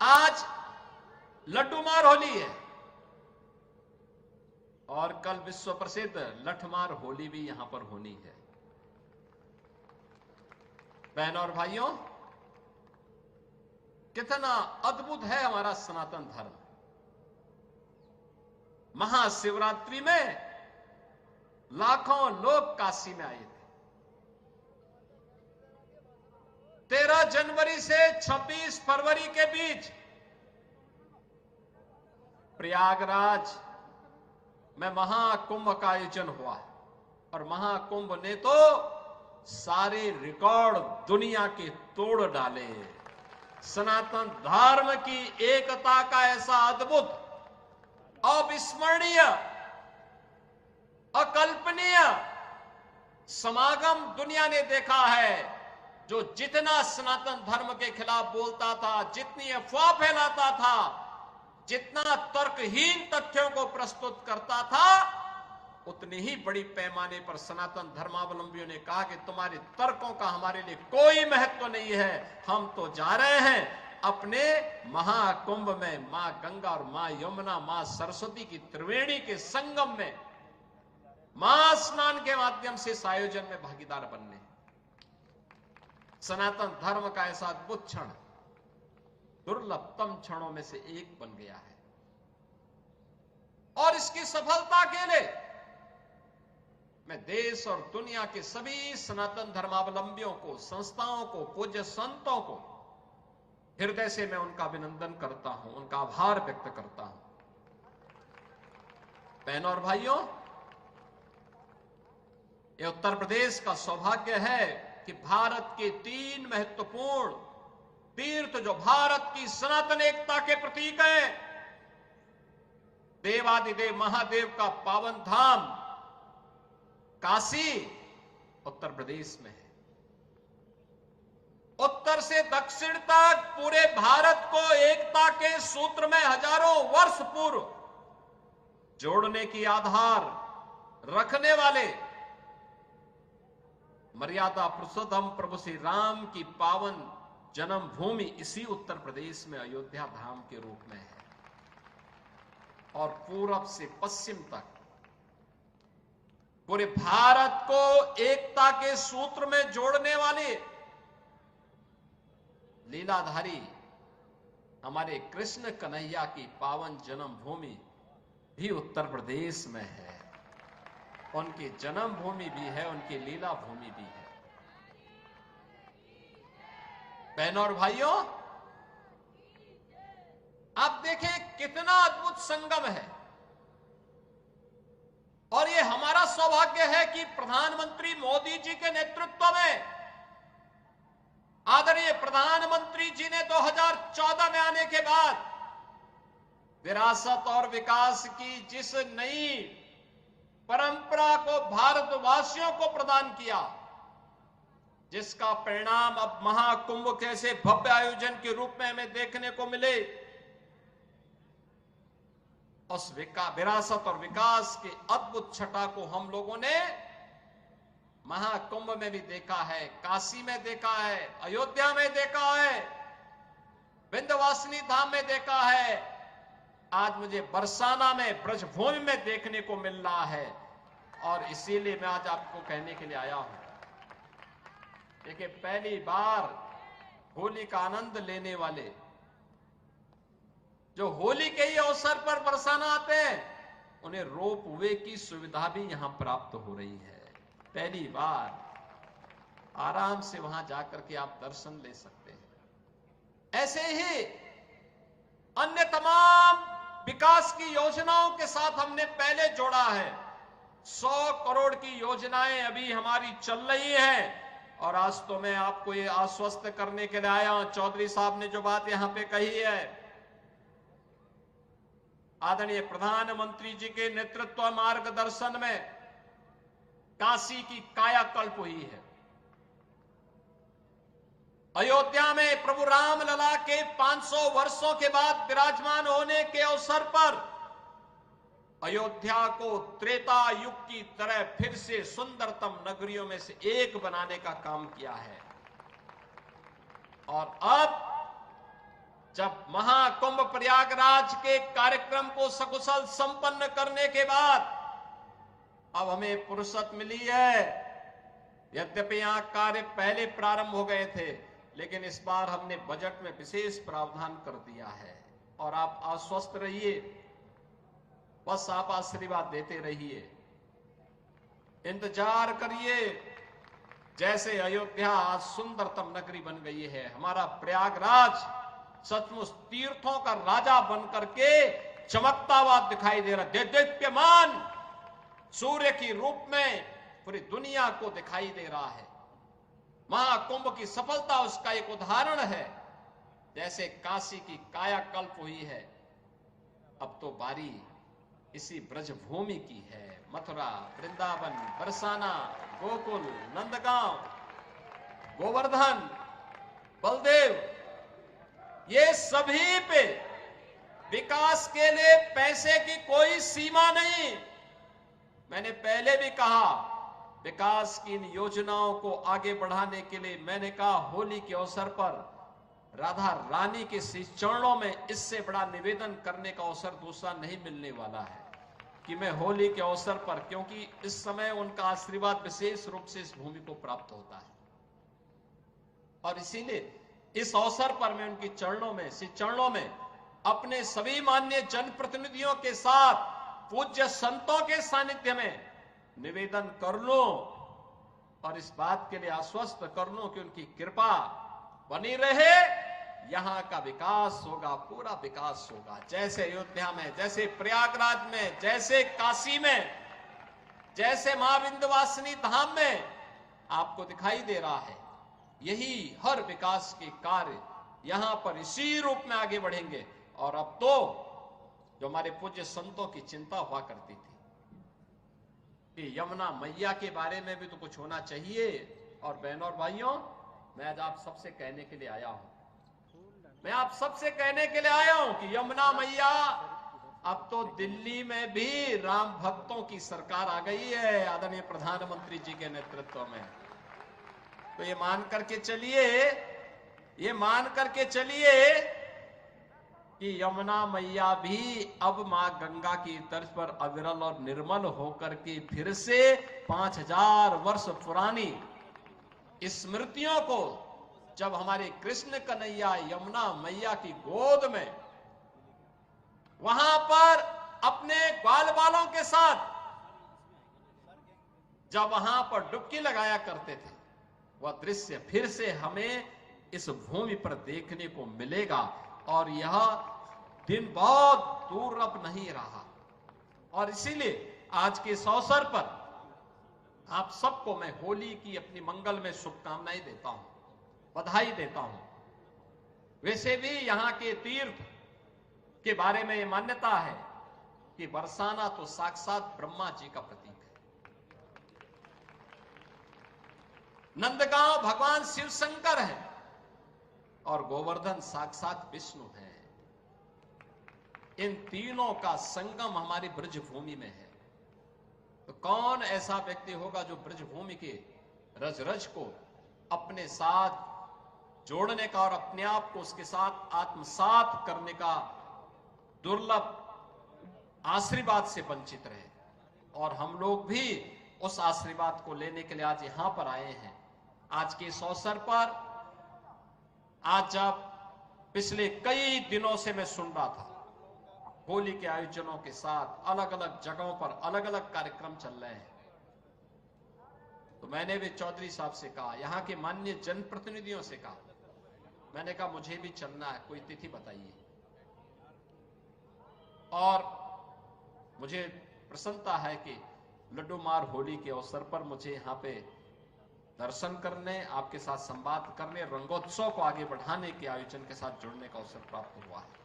आज लड्डूमार होली है और कल विश्व प्रसिद्ध लठमार होली भी यहां पर होनी है। बहनों और भाइयों, कितना अद्भुत है हमारा सनातन धर्म। महाशिवरात्रि में लाखों लोग काशी में आए थे। 13 जनवरी से 26 फरवरी के बीच प्रयागराज में महाकुंभ का आयोजन हुआ और महाकुंभ ने तो सारे रिकॉर्ड दुनिया के तोड़ डाले। सनातन धर्म की एकता का ऐसा अद्भुत, अविस्मरणीय, अकल्पनीय समागम दुनिया ने देखा है। जो जितना सनातन धर्म के खिलाफ बोलता था, जितनी अफवाह फैलाता था, जितना तर्कहीन तथ्यों को प्रस्तुत करता था, उतनी ही बड़ी पैमाने पर सनातन धर्मावलंबियों ने कहा कि तुम्हारे तर्कों का हमारे लिए कोई महत्व नहीं है। हम तो जा रहे हैं अपने महाकुंभ में मां गंगा और मां यमुना, मां सरस्वती की त्रिवेणी के संगम में महास्नान के माध्यम से इस आयोजन में भागीदार बनने। सनातन धर्म का ऐसा अद्भुत क्षण दुर्लभतम क्षणों में से एक बन गया है और इसकी सफलता के लिए मैं देश और दुनिया के सभी सनातन धर्मावलंबियों को, संस्थाओं को, पूज्य संतों को हृदय से मैं उनका अभिनंदन करता हूं, उनका आभार व्यक्त करता हूं। बहनों और भाइयों, यह उत्तर प्रदेश का सौभाग्य है कि भारत के 3 महत्वपूर्ण तीर्थ जो भारत की सनातन एकता के प्रतीक हैं, देवादिदेव महादेव का पावन धाम काशी उत्तर प्रदेश में है। उत्तर से दक्षिण तक पूरे भारत को एकता के सूत्र में हजारों वर्ष पूर्व जोड़ने की आधार रखने वाले मर्यादा पुरुषोत्तम प्रभु श्री राम की पावन जन्मभूमि इसी उत्तर प्रदेश में अयोध्या धाम के रूप में है और पूरब से पश्चिम तक पूरे भारत को एकता के सूत्र में जोड़ने वाले लीलाधारी हमारे कृष्ण कन्हैया की पावन जन्मभूमि भी उत्तर प्रदेश में है। उनकी जन्मभूमि भी है, उनकी लीला भूमि भी है। बहनों और भाइयों, आप देखें कितना अद्भुत संगम है और ये हमारा सौभाग्य है कि प्रधानमंत्री मोदी जी के नेतृत्व में आदरणीय प्रधानमंत्री जी ने 2014 में आने के बाद विरासत और विकास की जिस नई परंपरा को भारतवासियों को प्रदान किया, जिसका परिणाम अब महाकुंभ कैसे भव्य आयोजन के रूप में हमें देखने को मिले, उस विरासत और विकास के अद्भुत छटा को हम लोगों ने महाकुंभ में भी देखा है, काशी में देखा है, अयोध्या में देखा है, विंध्यवासिनी धाम में देखा है, आज मुझे बरसाना में ब्रजभूमि में देखने को मिल रहा है। और इसीलिए मैं आज आपको कहने के लिए आया हूं। देखिए, पहली बार होली का आनंद लेने वाले जो होली के ही अवसर पर बरसाना आते हैं, उन्हें रोप वे की सुविधा भी यहां प्राप्त हो रही है। पहली बार आराम से वहां जाकर के आप दर्शन ले सकते हैं। ऐसे ही अन्य तमाम विकास की योजनाओं के साथ हमने पहले जोड़ा है। 100 करोड़ की योजनाएं अभी हमारी चल रही हैं और आज तो मैं आपको ये आश्वस्त करने के लिए आया हूं। चौधरी साहब ने जो बात यहां पे कही है, आदरणीय प्रधानमंत्री जी के नेतृत्व मार्गदर्शन में काशी की कायाकल्प हुई है। अयोध्या में प्रभु रामलला के 500 वर्षों के बाद विराजमान होने के अवसर पर अयोध्या को त्रेता युग की तरह फिर से सुंदरतम नगरियों में से एक बनाने का काम किया है। और अब जब महाकुंभ प्रयागराज के कार्यक्रम को सकुशल संपन्न करने के बाद अब हमें फुर्सत मिली है। यद्यपि यहां कार्य पहले प्रारंभ हो गए थे, लेकिन इस बार हमने बजट में विशेष प्रावधान कर दिया है। और आप आश्वस्त रहिए, बस आप आशीर्वाद देते रहिए, इंतजार करिए। जैसे अयोध्या आज सुंदरतम नगरी बन गई है, हमारा प्रयागराज सचमुच तीर्थों का राजा बनकर के चमकता हुआ दिखाई दे रहा है। दीप्यमान सूर्य की रूप में पूरी दुनिया को दिखाई दे रहा है। महाकुंभ की सफलता उसका एक उदाहरण है। जैसे काशी की कायाकल्प हुई है, अब तो बारी इसी ब्रजभूमि की है। मथुरा, वृंदावन, बरसाना, गोकुल, नंदगांव, गोवर्धन, बलदेव, ये सभी पे विकास के लिए पैसे की कोई सीमा नहीं। मैंने पहले भी कहा, विकास की इन योजनाओं को आगे बढ़ाने के लिए मैंने कहा, होली के अवसर पर राधा रानी के चरणों में इससे बड़ा निवेदन करने का अवसर दूसरा नहीं मिलने वाला है कि मैं होली के अवसर पर, क्योंकि इस समय उनका आशीर्वाद विशेष रूप से इस भूमि को प्राप्त होता है, और इसीलिए इस अवसर पर मैं उनकी चरणों में अपने सभी माननीय जनप्रतिनिधियों के साथ पूज्य संतों के सानिध्य में निवेदन कर लूं और इस बात के लिए आश्वस्त कर लूं कि उनकी कृपा बनी रहे। यहां का विकास होगा, पूरा विकास होगा। जैसे अयोध्या में, जैसे प्रयागराज में, जैसे काशी में, जैसे मां विंध्यवासिनी धाम में आपको दिखाई दे रहा है, यही हर विकास के कार्य यहां पर इसी रूप में आगे बढ़ेंगे। और अब तो जो हमारे पूज्य संतों की चिंता हुआ करती थी कि यमुना मैया के बारे में भी तो कुछ होना चाहिए। और बहनों और भाइयों, मैं आज आप सबसे कहने के लिए आया हूं, कि यमुना मैया, अब तो दिल्ली में भी राम भक्तों की सरकार आ गई है आदरणीय प्रधानमंत्री जी के नेतृत्व में। तो ये मान करके चलिए कि यमुना मैया भी अब मां गंगा की तर्ज पर अविरल और निर्मल होकर के फिर से 5000 वर्ष पुरानी स्मृतियों को, जब हमारे कृष्ण कन्हैया यमुना मैया की गोद में वहां पर अपने ग्वाल बालों के साथ जब वहां पर डुबकी लगाया करते थे, वह दृश्य फिर से हमें इस भूमि पर देखने को मिलेगा। और यह दिन बहुत दूर अब नहीं रहा। और इसीलिए आज के इस अवसर पर आप सबको मैं होली की अपनी मंगल में शुभकामनाएं देता हूं, बधाई देता हूं। वैसे भी यहां के तीर्थ के बारे में यह मान्यता है कि बरसाना तो साक्षात ब्रह्मा जी का प्रतीक है, नंदगांव भगवान शिव शंकर है, और गोवर्धन साक्षात विष्णु है। इन तीनों का संगम हमारी ब्रजभूमि में है। तो कौन ऐसा व्यक्ति होगा जो ब्रजभूमि के रज रज को अपने साथ जोड़ने का और अपने आप को उसके साथ आत्मसात करने का दुर्लभ आशीर्वाद से वंचित रहे। और हम लोग भी उस आशीर्वाद को लेने के लिए आज यहां पर आए हैं। आज के इस अवसर पर, आज जब पिछले कई दिनों से मैं सुन रहा था होली के आयोजनों के साथ अलग अलग जगहों पर अलग अलग कार्यक्रम चल रहे हैं, तो मैंने भी चौधरी साहब से कहा, यहां के माननीय जनप्रतिनिधियों से कहा, मैंने कहा मुझे भी चलना है, कोई तिथि बताइए। और मुझे प्रसन्नता है कि लड्डू मार होली के अवसर पर मुझे यहां पे दर्शन करने, आपके साथ संवाद करने, रंगोत्सव को आगे बढ़ाने के आयोजन के साथ जुड़ने का अवसर प्राप्त हुआ है।